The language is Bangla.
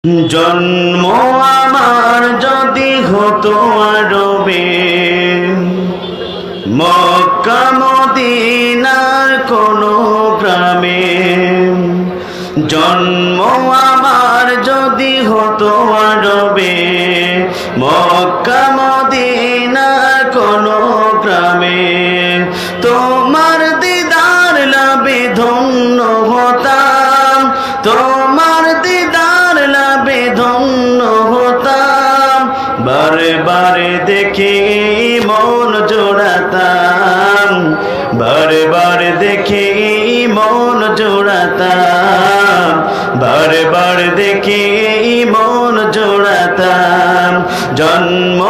জন্ম আমার যদি হতো আরবে, মক্কা মদিনার কোনো গ্রামে। জন্ম আমার যদি হতো আরবে, মক্কা মদিনার কোনো গ্রামে। তোমার দিদার লাভে ধন্য হতাম, তোমার দিদার লাভে ধন্য হতাম। বারে বারে দেখে মন জোড়াতাম, বারে বারে দেখে মন জোড়াতাম, বারে বারে দেখে মন জোড়াতাম। জন্ম